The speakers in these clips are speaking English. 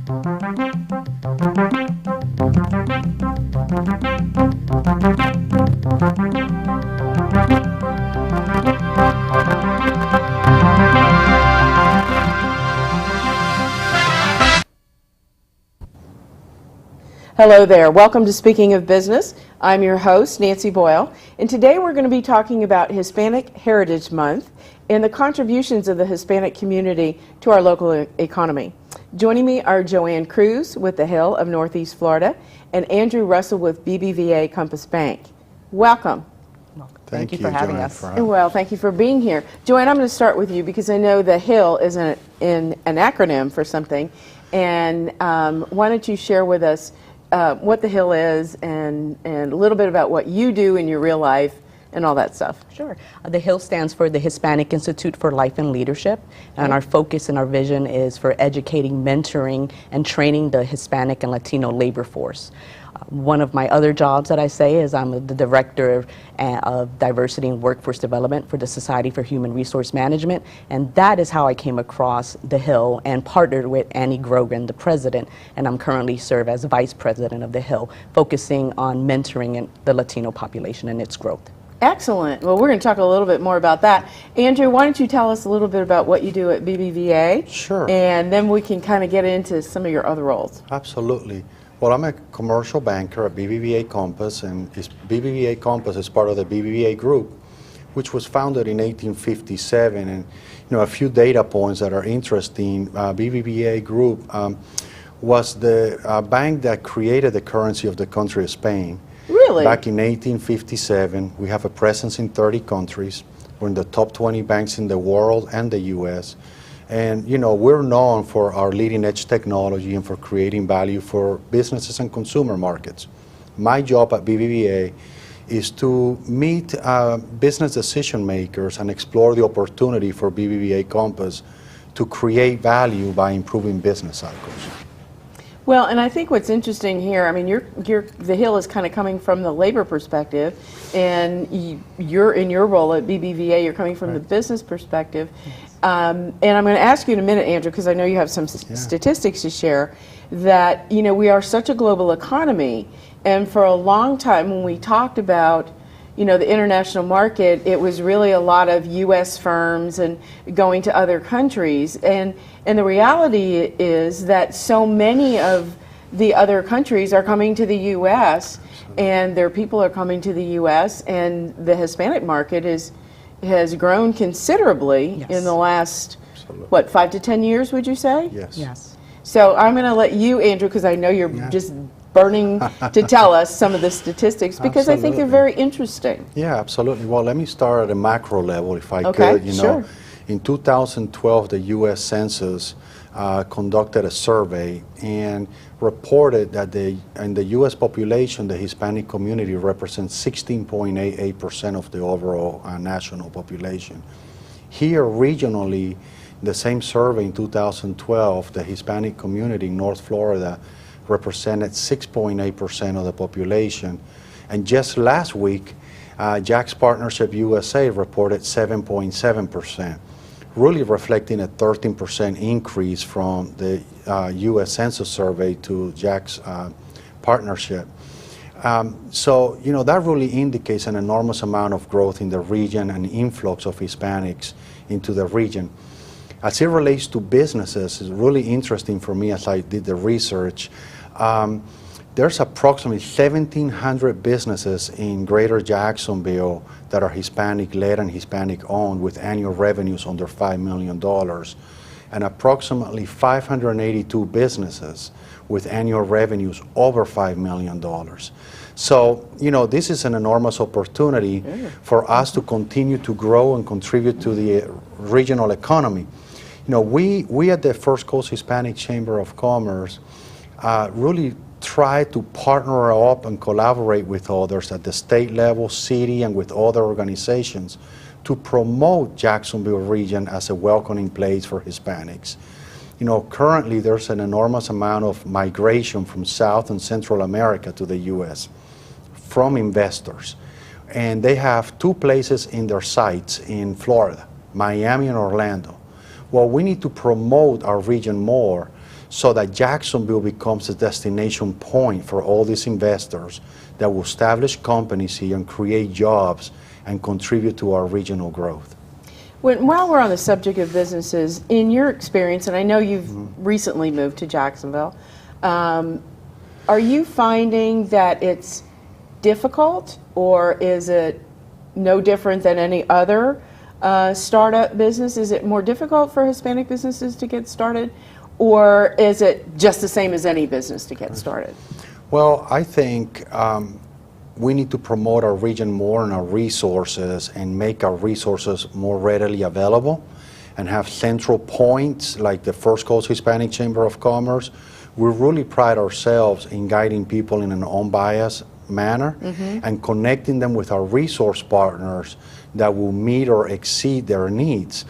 Hello there. Welcome to Speaking of Business. I'm your host, Nancy Boyle, and today we're going to be talking about Hispanic Heritage Month and the contributions of the Hispanic community to our local economy. Joining me are Joanne Cruz with The Hill of Northeast Florida and Andrew Russell with BBVA Compass Bank. Welcome. Thank you for having us. Well, thank you for being here. Joanne, I'm going to start with you because I know The Hill is an acronym for something, and why don't you share with us what The Hill is and a little bit about what you do in your real life and all that stuff. Sure. The Hill stands for the Hispanic Institute for Life and Leadership, and our focus and our vision is for educating, mentoring, and training the Hispanic and Latino labor force. One of my other jobs that I say is I'm the Director of Diversity and Workforce Development for the Society for Human Resource Management, and that is how I came across The Hill and partnered with Annie Grogan, the President, and I'm currently serve as Vice President of The Hill, focusing on mentoring the Latino population and its growth. Excellent. Well, we're going to talk a little bit more about that. Andrew, why don't you tell us a little bit about what you do at BBVA? Sure. And then we can kind of get into some of your other roles. Absolutely. Well, I'm a commercial banker at BBVA Compass, and BBVA Compass is part of the BBVA Group, which was founded in 1857. And a few data points that are interesting. BBVA Group was the bank that created the currency of the country of Spain. Really? Back in 1857. We have a presence in 30 countries. We're in the top 20 banks in the world and the U.S. And we're known for our leading edge technology and for creating value for businesses and consumer markets. My job at BBVA is to meet business decision makers and explore the opportunity for BBVA Compass to create value by improving business cycles. Well, and I think what's interesting here, I mean, The Hill is kind of coming from the labor perspective, and you're in your role at BBVA, you're coming from the business perspective. And I'm going to ask you in a minute, Andrew, because I know you have some statistics to share, that, we are such a global economy, and for a long time when we talked about the international market, it was really a lot of U.S. firms and going to other countries. And the reality is that so many of the other countries are coming to the U.S. and their people are coming to the U.S. and the Hispanic market has grown considerably in the last, 5 to 10 years, would you say? Yes. So I'm going to let you, Andrew, because I know you're just burning to tell us some of the statistics, because I think they're very interesting. Yeah, absolutely. Well, let me start at a macro level, if I could. Sure. In 2012, the U.S. Census conducted a survey and reported that in the U.S. population, the Hispanic community represents 16.88% of the overall national population. Here, regionally, the same survey in 2012, the Hispanic community in North Florida represented 6.8% of the population. And just last week, Jack's Partnership USA reported 7.7%, really reflecting a 13% increase from the U.S. Census survey to Jack's partnership. So, that really indicates an enormous amount of growth in the region and influx of Hispanics into the region. As it relates to businesses, it's really interesting for me as I did the research. There's approximately 1,700 businesses in Greater Jacksonville that are Hispanic-led and Hispanic-owned with annual revenues under $5 million, and approximately 582 businesses with annual revenues over $5 million. So, this is an enormous opportunity for us to continue to grow and contribute to the regional economy. We at the First Coast Hispanic Chamber of Commerce really try to partner up and collaborate with others at the state level, city, and with other organizations to promote Jacksonville region as a welcoming place for Hispanics. Currently there's an enormous amount of migration from South and Central America to the U.S. from investors. And they have two places in their sights in Florida, Miami and Orlando. Well, we need to promote our region more so that Jacksonville becomes a destination point for all these investors that will establish companies here and create jobs and contribute to our regional growth. While we're on the subject of businesses, in your experience, and I know you've recently moved to Jacksonville, are you finding that it's difficult, or is it no different than any other startup business? Is it more difficult for Hispanic businesses to get started, or is it just the same as any business to get started? Well, I think we need to promote our region more and our resources and make our resources more readily available and have central points like the First Coast Hispanic Chamber of Commerce. We really pride ourselves in guiding people in an unbiased manner and connecting them with our resource partners that will meet or exceed their needs.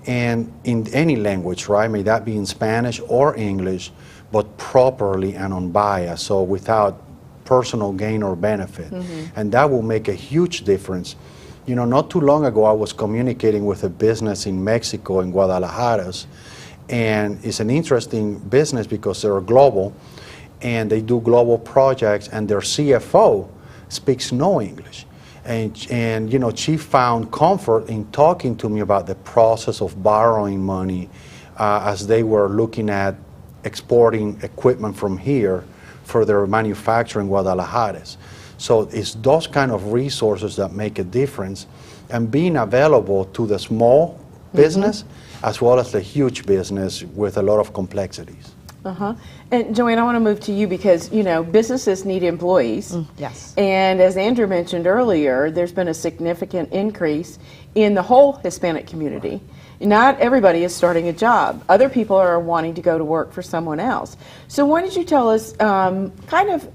And in any language, right? May that be in Spanish or English, but properly and unbiased, so without personal gain or benefit. And that will make a huge difference. You know, not too long ago, I was communicating with a business in Mexico, in Guadalajara, and it's an interesting business because they're global, and they do global projects, and their CFO speaks no English. And you know, she found comfort in talking to me about the process of borrowing money as they were looking at exporting equipment from here for their manufacturing Guadalajara. So it's those kind of resources that make a difference, and being available to the small business as well as the huge business with a lot of complexities. And Joanne, I want to move to you because, you know, businesses need employees. Yes. And as Andrew mentioned earlier, there's been a significant increase in the whole Hispanic community. Not everybody is starting a job. Other people are wanting to go to work for someone else. So why don't you tell us kind of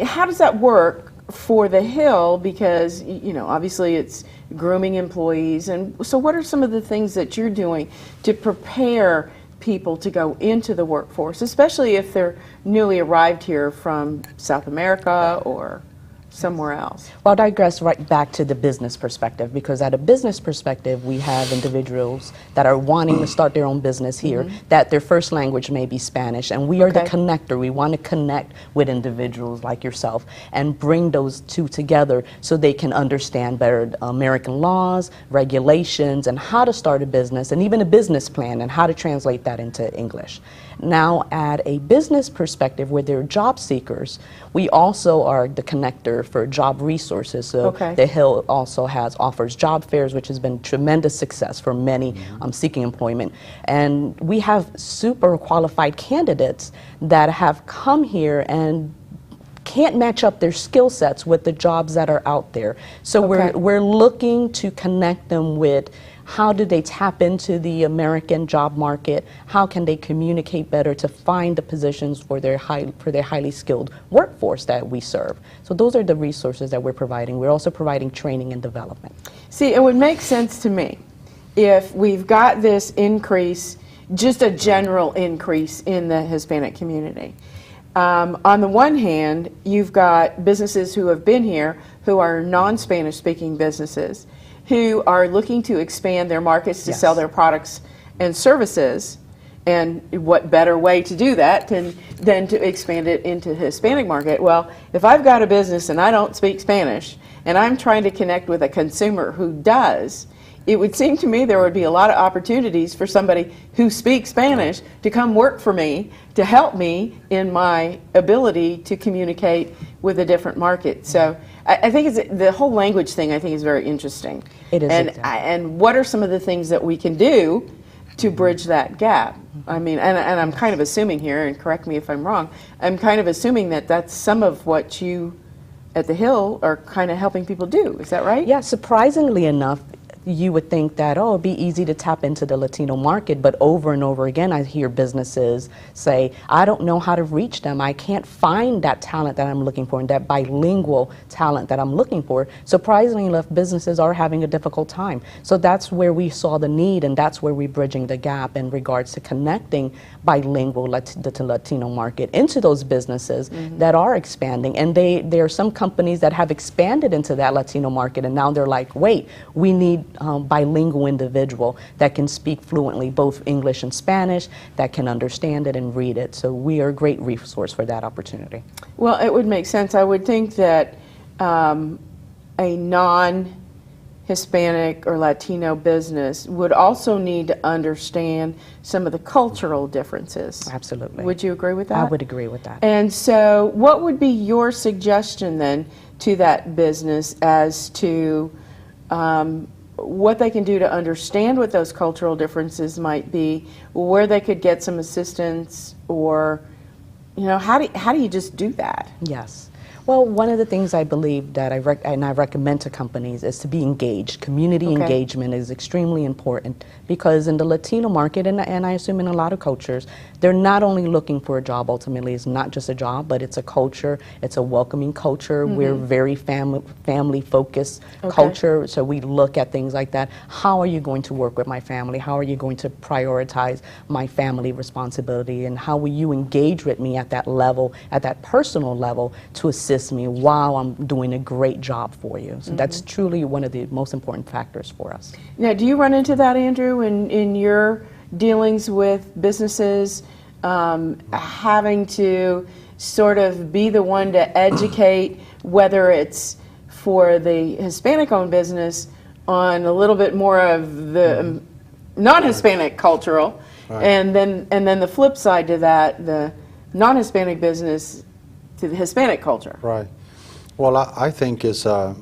how does that work for the Hill? Because, you know, obviously it's grooming employees. And so what are some of the things that you're doing to prepare people to go into the workforce, especially if they're newly arrived here from South America or somewhere else? Well, I'll digress right back to the business perspective, because at a business perspective, we have individuals that are wanting to start their own business here, that their first language may be Spanish, and we are the connector. We want to connect with individuals like yourself and bring those two together so they can understand better American laws, regulations, and how to start a business, and even a business plan and how to translate that into English. Now, at a business perspective, where they're job seekers, we also are the connector for job resources. So the Hill also offers job fairs, which has been tremendous success for many seeking employment. And we have super qualified candidates that have come here and can't match up their skill sets with the jobs that are out there. So we're looking to connect them with how do they tap into the American job market? How can they communicate better to find the positions for their highly skilled workforce that we serve? So those are the resources that we're providing. We're also providing training and development. See, it would make sense to me if we've got this increase, just a general increase in the Hispanic community. On the one hand, you've got businesses who have been here who are non-Spanish speaking businesses who are looking to expand their markets to sell their products and services. And what better way to do that than to expand it into the Hispanic market? Well, if I've got a business and I don't speak Spanish and I'm trying to connect with a consumer who does, it would seem to me there would be a lot of opportunities for somebody who speaks Spanish to come work for me, to help me in my ability to communicate with a different market. So I think the whole language thing I think is very interesting. It is. And what are some of the things that we can do to bridge that gap? I mean, and I'm kind of assuming here, and correct me if I'm wrong, I'm kind of assuming that that's some of what you at the Hill are kind of helping people do. Is that right? Yeah, surprisingly enough, you would think that, oh, it'd be easy to tap into the Latino market, but over and over again I hear businesses say, I don't know how to reach them. I can't find that talent that I'm looking for and that bilingual talent that I'm looking for. Surprisingly enough, businesses are having a difficult time. So that's where we saw the need, and that's where we're bridging the gap in regards to connecting bilingual the Latino market into those businesses that are expanding. And there are some companies that have expanded into that Latino market, and now they're like, wait, we need bilingual individual that can speak fluently both English and Spanish, that can understand it and read it. So we are a great resource for that opportunity. Well, it would make sense. I would think that a non-Hispanic or Latino business would also need to understand some of the cultural differences. Absolutely. Would you agree with that? I would agree with that. And so what would be your suggestion then to that business as to what they can do to understand what those cultural differences might be, where they could get some assistance, or, you know, how do you just do that? Yes. Well, one of the things I believe that I recommend to companies is to be engaged. Community Okay. engagement is extremely important because in the Latino market, and I assume in a lot of cultures, they're not only looking for a job. Ultimately, it's not just a job, but it's a culture. It's a welcoming culture. We're very family-focused Okay. culture, so we look at things like that. How are you going to work with my family? How are you going to prioritize my family responsibility? And how will you engage with me at that level, at that personal level, to assist me while I'm doing a great job for you? So that's truly one of the most important factors for us. Now, do you run into that, Andrew, in your dealings with businesses, having to sort of be the one to educate, whether it's for the Hispanic-owned business on a little bit more of the non-Hispanic cultural, Right. and then the flip side to that, the non-Hispanic business to the Hispanic culture? Right. Well, I think it's a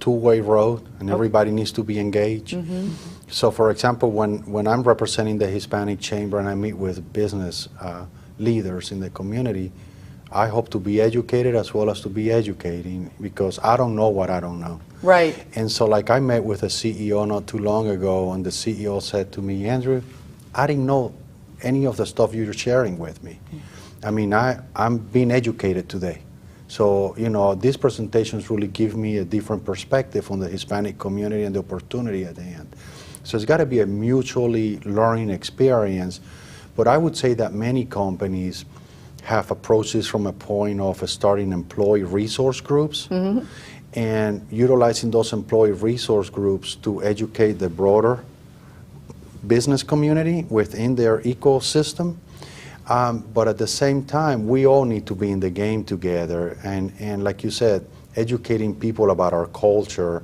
two-way road, and everybody needs to be engaged. So, for example, when I'm representing the Hispanic Chamber and I meet with business leaders in the community, I hope to be educated as well as to be educating, because I don't know what I don't know. Right. And so, like, I met with a CEO not too long ago, and the CEO said to me, Andrew, I didn't know any of the stuff you're sharing with me. I mean, I'm being educated today. So, you know, these presentations really give me a different perspective on the Hispanic community and the opportunity at the end. So it's got to be a mutually learning experience. But I would say that many companies have approached this from a point of starting employee resource groups and utilizing those employee resource groups to educate the broader business community within their ecosystem. But at the same time, we all need to be in the game together, and like you said, educating people about our culture.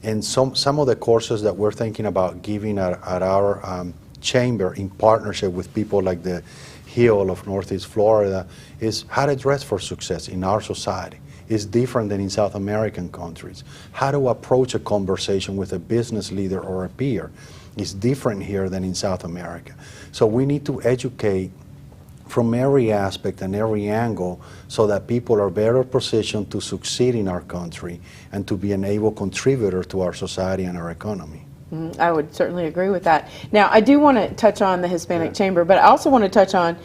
And some of the courses that we're thinking about giving at our chamber in partnership with people like the Hill of Northeast Florida is how to dress for success in our society. It's different than in South American countries. How to approach a conversation with a business leader or a peer is different here than in South America. So we need to educate from every aspect and every angle so that people are better positioned to succeed in our country and to be an able contributor to our society and our economy. I would certainly agree with that. Now, I do want to touch on the Hispanic Chamber, but I also want to touch on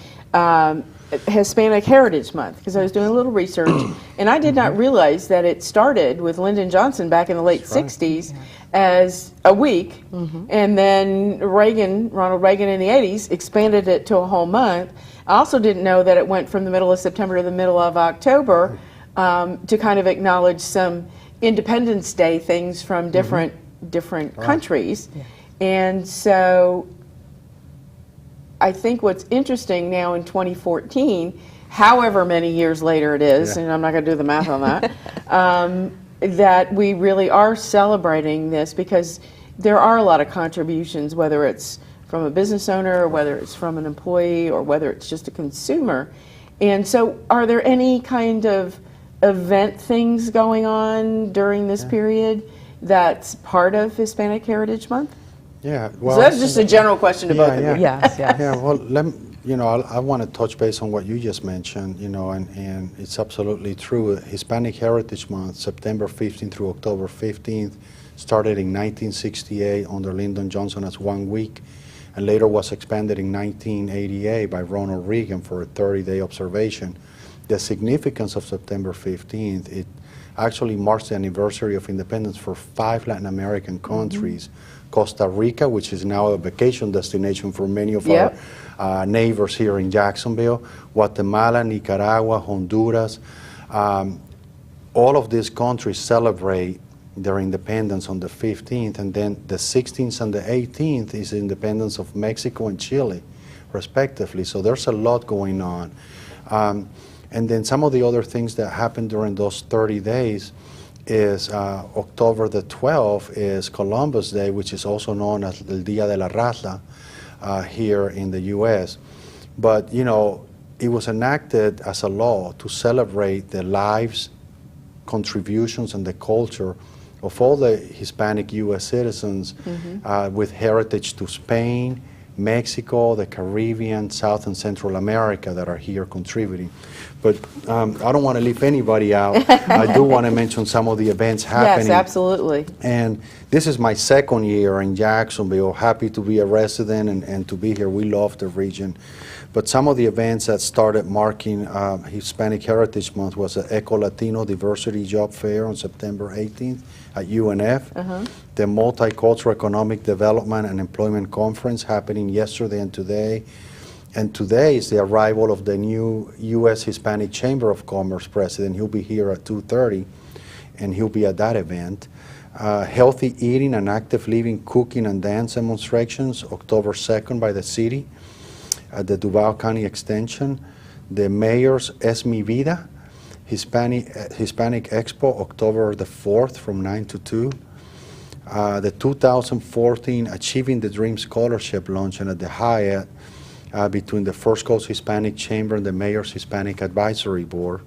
Hispanic Heritage Month, because I was doing a little research, and I did not realize that it started with Lyndon Johnson back in the late 60s as a week, and then Ronald Reagan in the 80s expanded it to a whole month. I also didn't know that it went from the middle of September to the middle of October to kind of acknowledge some Independence Day things from different countries. And so I think what's interesting now in 2014, however many years later it is, and I'm not going to do the math on that, that we really are celebrating this, because there are a lot of contributions, whether it's from a business owner, or whether it's from an employee, or whether it's just a consumer. And so are there any kind of event things going on during this period that's part of Hispanic Heritage Month? Yeah, well, So that's just a general question to both of you. Yes, yes. Yeah, well, I want to touch base on what you just mentioned, and it's absolutely true. Hispanic Heritage Month, September 15th through October 15th, started in 1968 under Lyndon Johnson as 1 week, and later was expanded in 1988 by Ronald Reagan for a 30-day observation. The significance of September 15th, it actually marks the anniversary of independence for 5 Latin American countries. Costa Rica, which is now a vacation destination for many of our neighbors here in Jacksonville, Guatemala, Nicaragua, Honduras. All of these countries celebrate their independence on the 15th, and then the 16th and the 18th is the independence of Mexico and Chile, respectively. So there's a lot going on. And then some of the other things that happened during those 30 days is October the 12th is Columbus Day, which is also known as El Día de la Raza here in the U.S. But, you know, it was enacted as a law to celebrate the lives, contributions, and the culture of all the Hispanic U.S. citizens with heritage to Spain, Mexico, the Caribbean, South and Central America that are here contributing. But I don't want to leave anybody out. I do want to mention some of the events happening. Yes, absolutely. And this is my second year in Jacksonville. Happy to be a resident and to be here. We love the region. But some of the events that started marking Hispanic Heritage Month was the Eco Latino Diversity Job Fair on September 18th at UNF. The Multicultural Economic Development and Employment Conference happening yesterday and today. And today is the arrival of the new U.S. Hispanic Chamber of Commerce president. He'll be here at 2:30, and he'll be at that event. Healthy eating and active living, cooking and dance demonstrations, October 2nd by the city at the Duval County Extension. The mayor's Es Mi Vida, Hispanic Expo, October the 4th from 9 to 2. The 2014 Achieving the Dream Scholarship luncheon at the Hyatt between the First Coast Hispanic Chamber and the Mayor's Hispanic Advisory Board.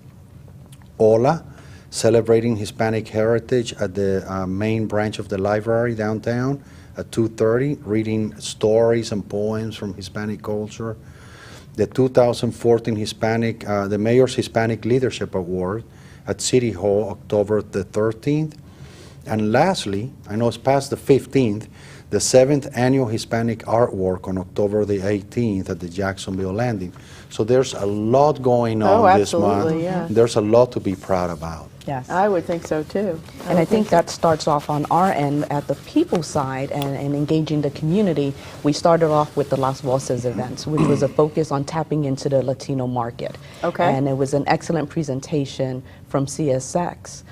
Hola, celebrating Hispanic heritage at the main branch of the library downtown at 2:30, reading stories and poems from Hispanic culture. The 2014 the Mayor's Hispanic Leadership Award at City Hall, October the 13th. And lastly, I know it's past the 15th, the 7th Annual Hispanic Artwork on October the 18th at the Jacksonville Landing. So there's a lot going on this month. Absolutely, yeah. There's a lot to be proud about. Yes. I would think so too. And I think that starts off on our end at the people side and engaging the community. We started off with the Las Voces events, which was a focus on tapping into the Latino market. Okay. And it was an excellent presentation from CSX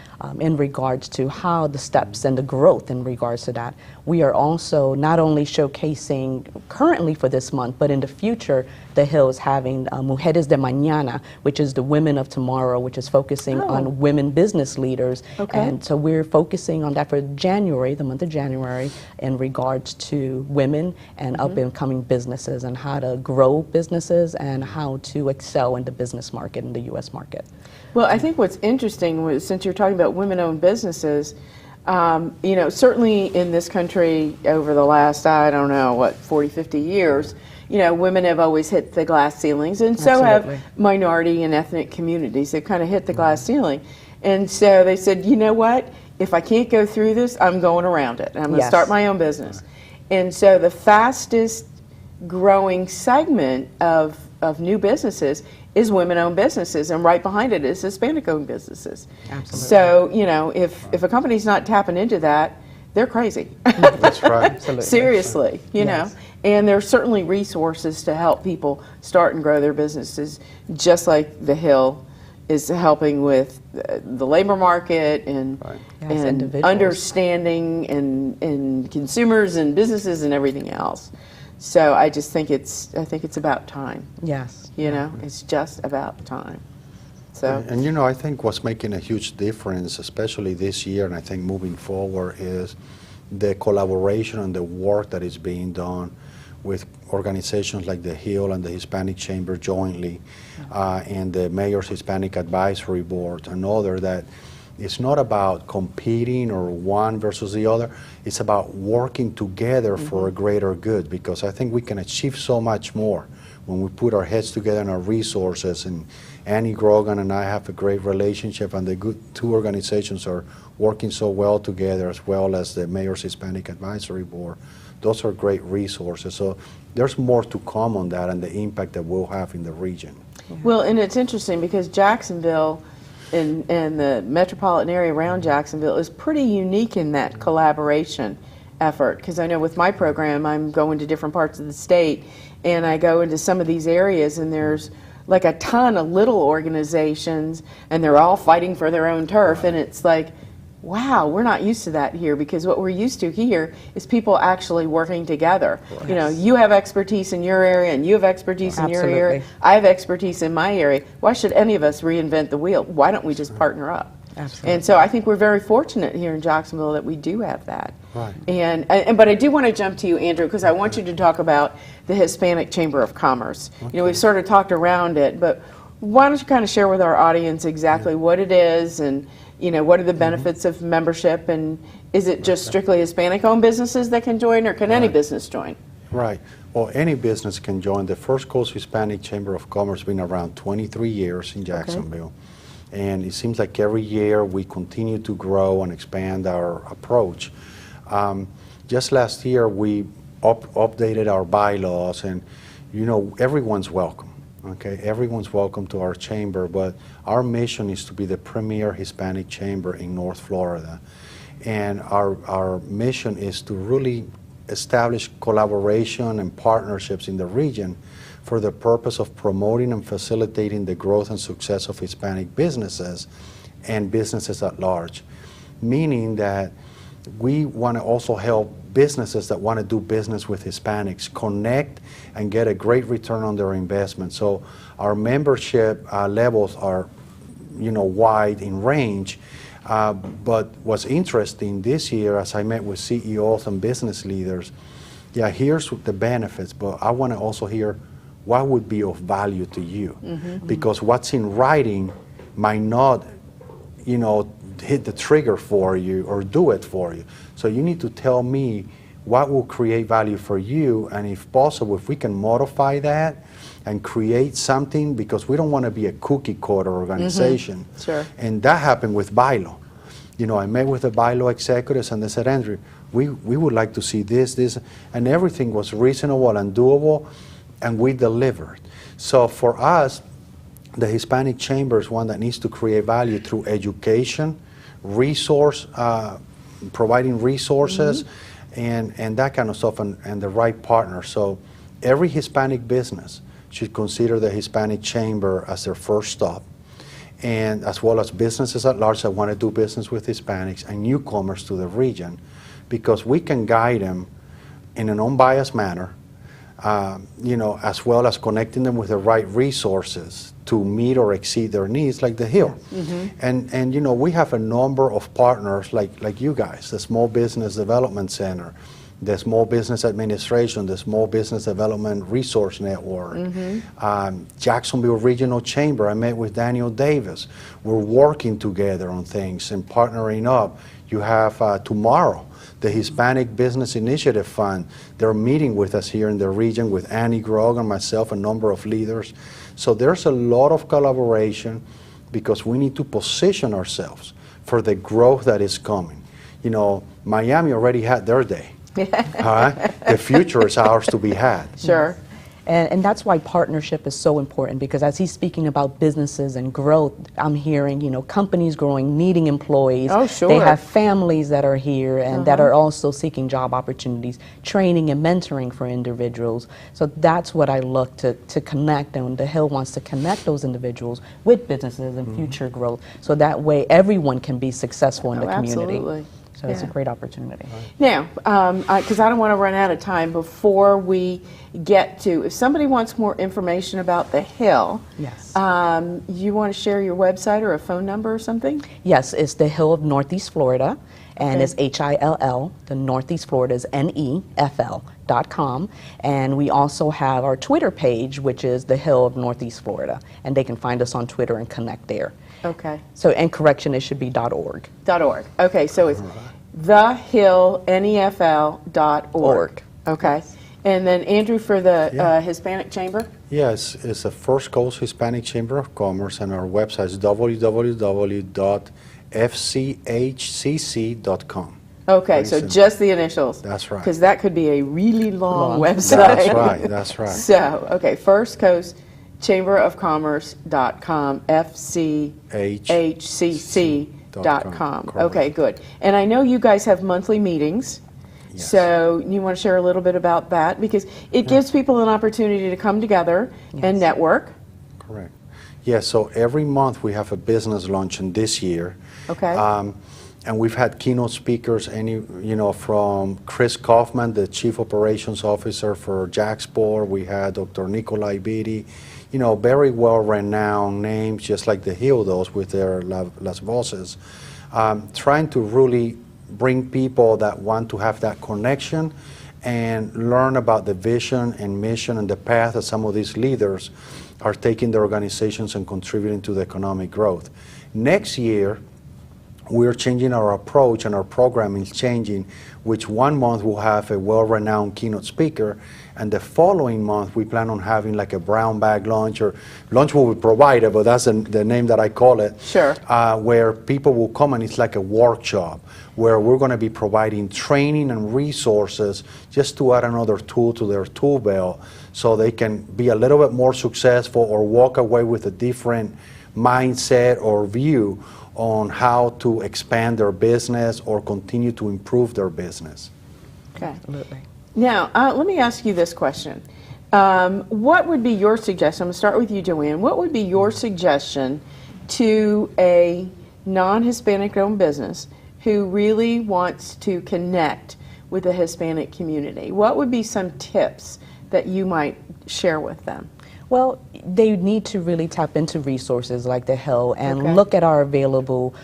in regards to how the steps and the growth in regards to that. We are also not only showcasing currently for this month, but in the future, the Hill is having Mujeres de Mañana, which is the Women of Tomorrow, which is focusing on women business leaders. Okay. And so we're focusing on that for January, the month of January, in regards to women and up-and-coming businesses and how to grow businesses and how to excel in the business market, in the U.S. market. Well, I think what's interesting was, since you're talking about women-owned businesses, you know, certainly in this country over the last, I don't know, what, 40, 50 years, you know, women have always hit the glass ceilings, and so Absolutely. have minority and ethnic communities. They've kind of hit the glass ceiling. And so they said, you know what, if I can't go through this, I'm going around it. I'm going to Yes. start my own business. And so the fastest growing segment of new businesses is women-owned businesses, and right behind it is Hispanic-owned businesses. Absolutely. So, you know, if a company's not tapping into that, they're crazy. That's right. Absolutely. Seriously, you Yes. know. And there's certainly resources to help people start and grow their businesses, just like the Hill is helping with the labor market and, Right. Yes, and individuals. understanding and consumers and businesses and everything else. So I just think it's about time. Yes. You know, it's just about time. So And you know, I think what's making a huge difference, especially this year, and I think moving forward, is the collaboration and the work that is being done with organizations like the Hill and the Hispanic Chamber jointly, and the Mayor's Hispanic Advisory Board and other, that it's not about competing or one versus the other. It's about working together for a greater good, because I think we can achieve so much more when we put our heads together and our resources. And Annie Grogan and I have a great relationship, and the two organizations are working so well together, as well as the Mayor's Hispanic Advisory Board. Those are great resources. So there's more to come on that and the impact that we'll have in the region. well, and it's interesting because Jacksonville and the metropolitan area around Jacksonville is pretty unique in that collaboration effort. Because I know with my program, I'm going to different parts of the state, and I go into some of these areas, and there's like a ton of little organizations, and they're all fighting for their own turf, and it's like, wow, we're not used to that here, because what we're used to here is people actually working together. You know, you have expertise in your area and you have expertise in your area. Absolutely. I have expertise in my area. Why should any of us reinvent the wheel? Why don't we just partner up? Absolutely. And so I think we're very fortunate here in Jacksonville that we do have that. Right. But I do want to jump to you, Andrew, because I want you to talk about the Hispanic Chamber of Commerce. You know, we've sort of talked around it, but why don't you kind of share with our audience exactly what it is, and you know, what are the benefits of membership, and is it just strictly Hispanic-owned businesses that can join, or can any business join? Right. Well, any business can join. The First Coast Hispanic Chamber of Commerce has been around 23 years in Jacksonville. And it seems like every year we continue to grow and expand our approach. Just last year we updated our bylaws, and you know, everyone's welcome. Okay, everyone's welcome to our chamber, but our mission is to be the premier Hispanic chamber in North Florida. And our mission is to really establish collaboration and partnerships in the region for the purpose of promoting and facilitating the growth and success of Hispanic businesses and businesses at large. Meaning that we want to also help businesses that want to do business with Hispanics connect and get a great return on their investment. So our membership levels are, you know, wide in range. But what's interesting this year, as I met with CEOs and business leaders, yeah, here's the benefits, but I want to also hear what would be of value to you. Because what's in writing might not, you know, hit the trigger for you or do it for you. So you need to tell me what will create value for you, and if possible, if we can modify that and create something, because we don't want to be a cookie cutter organization. Sure. And that happened with BILO. You know, I met with the BILO executives and they said, Andrew, we would like to see this, and everything was reasonable and doable, and we delivered. So for us, the Hispanic Chamber is one that needs to create value through education, providing resources, and that kind of stuff, and the right partner. So every Hispanic business should consider the Hispanic Chamber as their first stop, and as well as businesses at large that want to do business with Hispanics and newcomers to the region, because we can guide them in an unbiased manner, you know, as well as connecting them with the right resources to meet or exceed their needs, like the Hill. And you know, we have a number of partners like you guys, the Small Business Development Center, the Small Business Administration, the Small Business Development Resource Network, Jacksonville Regional Chamber. I met with Daniel Davis. We're working together on things and partnering up. You have tomorrow, the Hispanic Business Initiative Fund. They're meeting with us here in the region with Annie Grogan, myself, a number of leaders. So there's a lot of collaboration, because we need to position ourselves for the growth that is coming. You know, Miami already had their day. All right? The future is ours to be had. Sure. And that's why partnership is so important, because as he's speaking about businesses and growth, I'm hearing, you know, companies growing, needing employees. Oh, sure. They have families that are here and that are also seeking job opportunities, training and mentoring for individuals. So that's what I look to connect, and the Hill wants to connect those individuals with businesses and future growth, so that way everyone can be successful in the community. Absolutely. So it's a great opportunity. Now, because I don't want to run out of time, before we get to, if somebody wants more information about the Hill, Yes. You want to share your website or a phone number or something? Yes, it's the Hill of Northeast Florida, and Okay. it's HILL. The Northeast Florida is NEFL.com. And we also have our Twitter page, which is the Hill of Northeast Florida, and they can find us on Twitter and connect there. Okay. So, and correction, it should be .org. .org. Okay, so it's thehillnefl.org. Okay. And then Andrew, for the Hispanic Chamber? Yes, it's the First Coast Hispanic Chamber of Commerce, and our website is www.fchcc.com. Okay, Very so simple. just the initials. That's right. Because that could be a really long website. That's right, that's right. So, okay, First Coast Chamber of Commerce.com, FCHCC.com. Correct. Okay, good. And I know you guys have monthly meetings. Yes. So you want to share a little bit about that? Because it gives people an opportunity to come together and network. Correct. Yeah, so every month we have a business luncheon this year. Okay. and we've had keynote speakers, from Chris Kaufman, the Chief Operations Officer for JAXPOR. We had Dr. Nikolai Beatty, very well-renowned names, just like the Hill does with their Las Voces, trying to really bring people that want to have that connection and learn about the vision and mission and the path that some of these leaders are taking their organizations and contributing to the economic growth. Next year, we're changing our approach, and our programming is changing, which one month we'll have a well-renowned keynote speaker, and the following month we plan on having like a brown bag lunch, or lunch will be provided, but that's the name that I call it. Sure. Where people will come, and it's like a workshop where we're going to be providing training and resources just to add another tool to their tool belt so they can be a little bit more successful or walk away with a different mindset or view on how to expand their business or continue to improve their business. Okay. Absolutely. Now, let me ask you this question. What would be your suggestion? I'm going to start with you, Joanne. What would be your suggestion to a non-Hispanic owned business who really wants to connect with the Hispanic community? What would be some tips that you might share with them? Well, they need to really tap into resources like the Hill and Okay. look at our available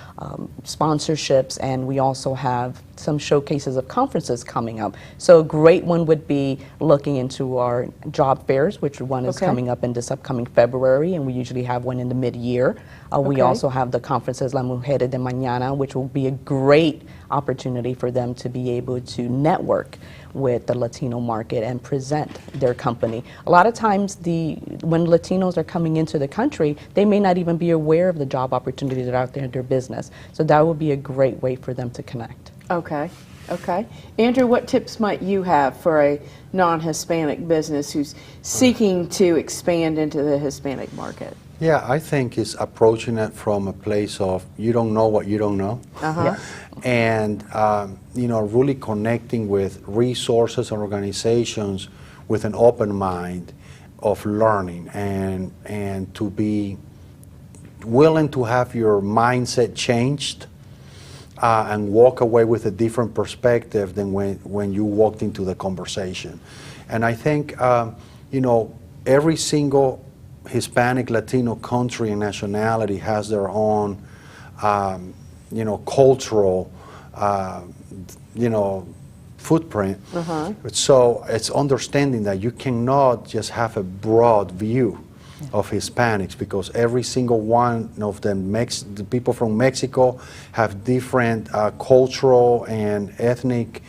sponsorships, and we also have some showcases of conferences coming up. So a great one would be looking into our job fairs, which one is Okay. coming up in this upcoming February, and we usually have one in the mid-year. We Okay. also have the conferences La Mujeres de Mañana, which will be a great opportunity for them to be able to network with the Latino market and present their company. A lot of times when Latinos are coming into the country, they may not even be aware of the job opportunities that are out there in their business. So that would be a great way for them to connect. Okay. Okay. Andrew, what tips might you have for a non-Hispanic business who's seeking to expand into the Hispanic market? Yeah, I think it's approaching it from a place of you don't know what you don't know. Uh-huh. And really connecting with resources and organizations with an open mind of learning and to be willing to have your mindset changed and walk away with a different perspective than when you walked into the conversation. And I think every single Hispanic, Latino country and nationality has their own cultural footprint. Uh-huh. So it's understanding that you cannot just have a broad view of Hispanics, because every single one of them, the people from Mexico have different cultural and ethnic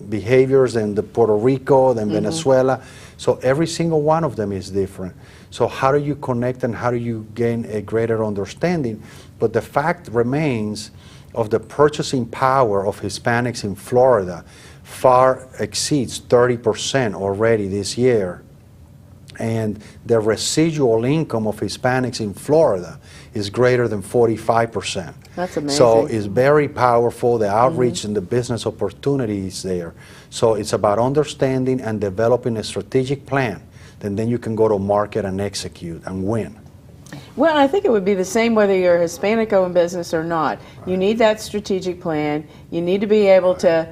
behaviors than the Puerto Rico, than Venezuela. So every single one of them is different. So how do you connect and how do you gain a greater understanding? But the fact remains of the purchasing power of Hispanics in Florida far exceeds 30% already this year. And the residual income of Hispanics in Florida is greater than 45%. That's amazing. So it's very powerful, the outreach and the business opportunities there. So it's about understanding and developing a strategic plan, and then you can go to market and execute and win. Well, I think it would be the same whether you're a Hispanic-owned business or not. You need that strategic plan. You need to be able to,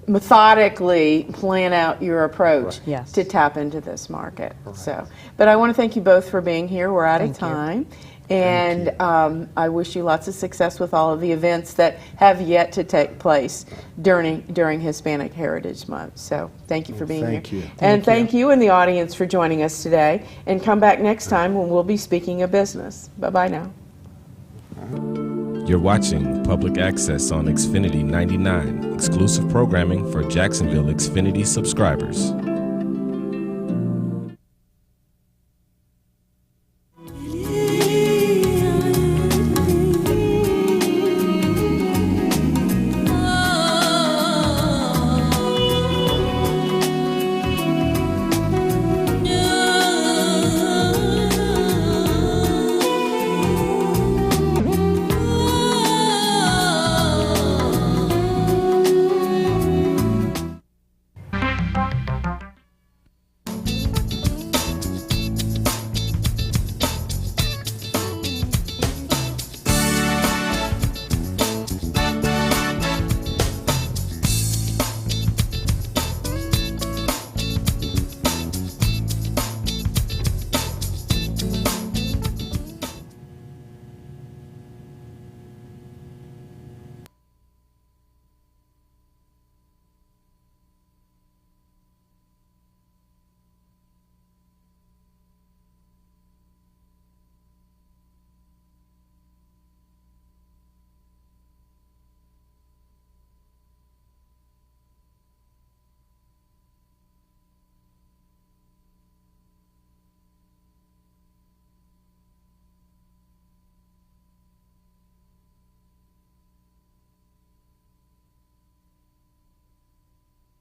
methodically plan out your approach Yes. to tap into this market. So, but I want to thank you both for being here. We're out of time. And I wish you lots of success with all of the events that have yet to take place during Hispanic Heritage Month. So thank you for being Thank here. you. And thank you in the audience for joining us today. And come back next time when we'll be speaking of business. Bye-bye now. You're watching Public Access on Xfinity 99, exclusive programming for Jacksonville Xfinity subscribers.